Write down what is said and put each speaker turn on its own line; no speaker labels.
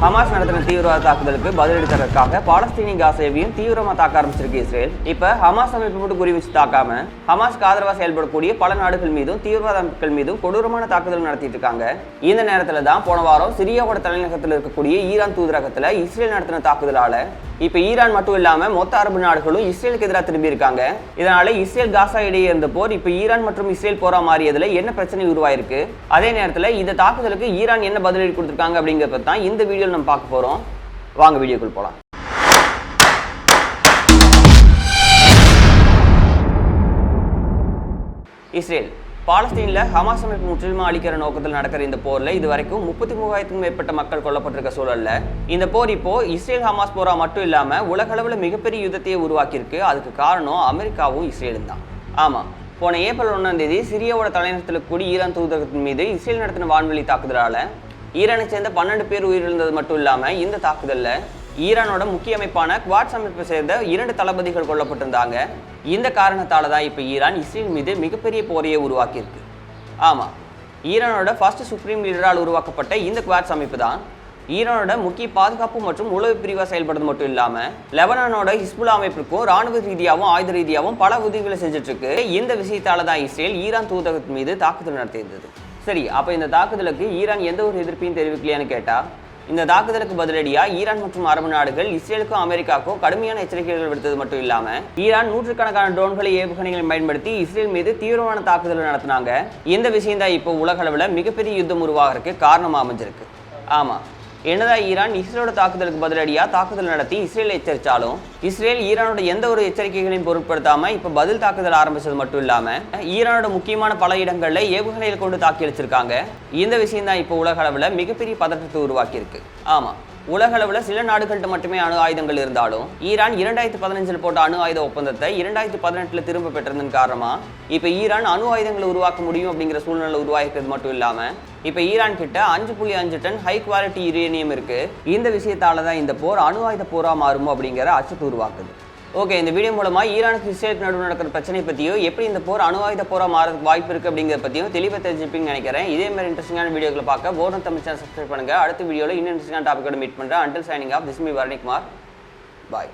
Hamas நடத்தின தீவிரவாத தாக்குதலுக்கு பதிலடி தரதுக்காக பாலஸ்தீனிய காசாவையும் தீவிரமா தாக்க ஆரம்பிச்சிருக்கு இஸ்ரேல். இப்ப ஹமாஸ் அமைப்பு மட்டும் குறி வச்சு தாக்காம ஹமாஸ்க்கு ஆதரவா செயல்படக்கூடிய பல நாடுகள் மீதும் தீவிரவாத அமைப்புகள் மீதும் கொடூரமான தாக்குதல் நடத்திட்டு இருக்காங்க. இந்த நேரத்துல தான் போன வாரம் சிரியாவோட தலைநகரத்தில் இருக்கக்கூடிய ஈரான் தூதரகத்துல இஸ்ரேல் நடத்தின தாக்குதலால இப்ப ஈரான் மட்டும் இல்லாம மொத்த அரபு நாடுகளும் இஸ்ரேலுக்கு எதிராக திரும்பி இருக்காங்க. இதனால இஸ்ரேல் காசா இடையே இருந்த போர் இப்ப ஈரான் மற்றும் இஸ்ரேல் போரா மாறியதுல என்ன பிரச்சனை உருவாயிருக்கு, அதே நேரத்துல இந்த தாக்குதலுக்கு ஈரான் என்ன பதிலடி கொடுத்திருக்காங்க அப்படிங்கறத தான் இந்த வீடியோல நம்ம பார்க்க போறோம். வாங்க வீடியோக்குள் போலாம். இஸ்ரேல் பாலஸ்தீன்ல ஹமாஸ் அமைப்பு முற்றிலுமா அளிக்கிற நோக்கத்தில் நடக்கிற இந்த போர்ல இதுவரைக்கும் 33,000க்கும் மேற்பட்ட மக்கள் கொல்லப்பட்டிருக்க சூழல்ல இந்த போர் இப்போ இஸ்ரேல் ஹமாஸ் போரா மட்டும் இல்லாம உலகளவுல மிகப்பெரிய யுத்தத்தையே உருவாக்கியிருக்கு. அதுக்கு காரணம் அமெரிக்காவும் இஸ்ரேலும் தான். ஆமா, போன ஏப்ரல் 1ஆம் தேதி சிரியாவோட தலைநகரத்தில் கூடிய ஈரான் தூதரகத்தின் மீது இஸ்ரேல் நடத்தின வான்வெளி தாக்குதலால ஈரானை சேர்ந்த 12 பேர் உயிரிழந்தது மட்டும் இல்லாம இந்த தாக்குதல்ல ஈரானோட முக்கிய அமைப்பான குவாட்ஸ் அமைப்பை சேர்ந்த 2 தளபதிகள் கொல்லப்பட்டிருந்தாங்க. இந்த காரணத்தால தான் இப்போ ஈரான் இஸ்ரேல் மீது மிகப்பெரிய போரையை உருவாக்கியிருக்கு. ஆமாம், ஈரானோட ஃபர்ஸ்ட் சுப்ரீம் லீடரால் உருவாக்கப்பட்ட இந்த குவாட்ஸ் அமைப்பு தான் ஈரானோட முக்கிய பாதுகாப்பு மற்றும் உளவு பிரிவாக செயல்படுறது மட்டும் இல்லாமல் லெபனானோட ஹிஸ்புல்லா அமைப்பிற்கும் ராணுவ ரீதியாகவும் ஆயுத ரீதியாகவும் பல உதவிகளை செஞ்சுட்டு இருக்கு. இந்த விஷயத்தால தான் இஸ்ரேல் ஈரான் தூதரகத்தின் மீது தாக்குதல் நடத்தியிருந்தது. சரி, அப்போ இந்த தாக்குதலுக்கு ஈரான் எந்த ஒரு எதிர்ப்பையும் தெரிவிக்கலையான்னு கேட்டால், இந்த தாக்குதலுக்கு பதிலடியா ஈரான் மற்றும் அரபு நாடுகள் இஸ்ரேலுக்கும் அமெரிக்காவுக்கும் கடுமையான எச்சரிக்கைகள் விடுத்தது மட்டும் இல்லாம ஈரான் நூற்றுக்கணக்கான ட்ரோன்களை ஏவுகணைகளை பயன்படுத்தி இஸ்ரேல் மீது தீவிரமான தாக்குதல் நடத்தினாங்க. இந்த விஷயம் தான் இப்போ உலக அளவில் மிகப்பெரிய யுத்தம் உருவாகிறதுக்கு காரணமா அமைஞ்சிருக்கு. ஆமா, என்னதான் ஈரான் இஸ்ரேலோட தாக்குதலுக்கு பதிலடியா தாக்குதல் நடத்தி இஸ்ரேல் எச்சரித்தாலும் இஸ்ரேல் ஈரானோட எந்த ஒரு எச்சரிக்கைகளையும் பொருட்படுத்தாம இப்ப பதில் தாக்குதல் ஆரம்பிச்சது மட்டும் இல்லாம ஈரானோட முக்கியமான பல இடங்கள்ல ஏவுகணைகளை கொண்டு தாக்கி அளிச்சிருக்காங்க. இந்த விஷயம் தான் இப்போ உலக அளவுல மிகப்பெரிய பதற்றத்தை உருவாக்கி இருக்கு. ஆமா, உலக அளவில் சில நாடுகள்கிட்ட மட்டுமே அணு ஆயுதங்கள் இருந்தாலும் ஈரான் 2015 போட்ட அணு ஆயுத ஒப்பந்தத்தை 2018 திரும்ப பெற்றதன் காரணமா இப்ப ஈரான் அணு ஆயுதங்களை உருவாக்க முடியும் அப்படிங்கிற சூழ்நிலை உருவாக்கிறது மட்டும் இல்லாம இப்ப ஈரான் கிட்ட 5.5 டன் ஹை குவாலிட்டி யுரேனியம் இருக்கு. இந்த விஷயத்தால தான் இந்த போர் அணு ஆயுத போரா மாறுமோ அப்படிங்கிற அச்சத்தை உருவாக்குது. ஓகே, இந்த வீடியோ மூலமா ஈரானுக்கு இஸ்ரேலுக்கு நடுவில் நடக்கிற பிரச்சனை பத்தியோ எப்படி இந்த போர் அணு ஆயுத போரா மாறதுக்கு வாய்ப்பு இருக்கு அப்படிங்கிறத பத்தியும் தெளிவாக தெரிஞ்சுப்பீங்கன்னு நினைக்கிறேன். இதே மாதிரி இன்ட்ரெஸ்டிங்கான வீடியோக்களை பார்க்க போர்டன் தமிழ் சேனல் சப்ஸ்கிரைப் பண்ணுங்க. அடுத்த வீடியோல இன்னும் இன்ட்ரெஸ்டிங்கான டாபிக்கோட மீட் பண்றேன். Until signing off, this me வர்ணிகுமார்.